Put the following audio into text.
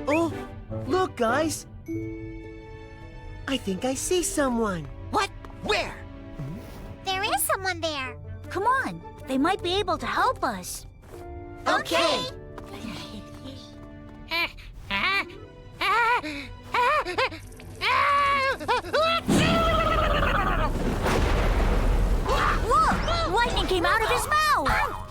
Oh, look, guys. I think I see someone. What? Where? There is someone there. Come on, they might be able to help us. Okay. Look! Lightning came out of his mouth!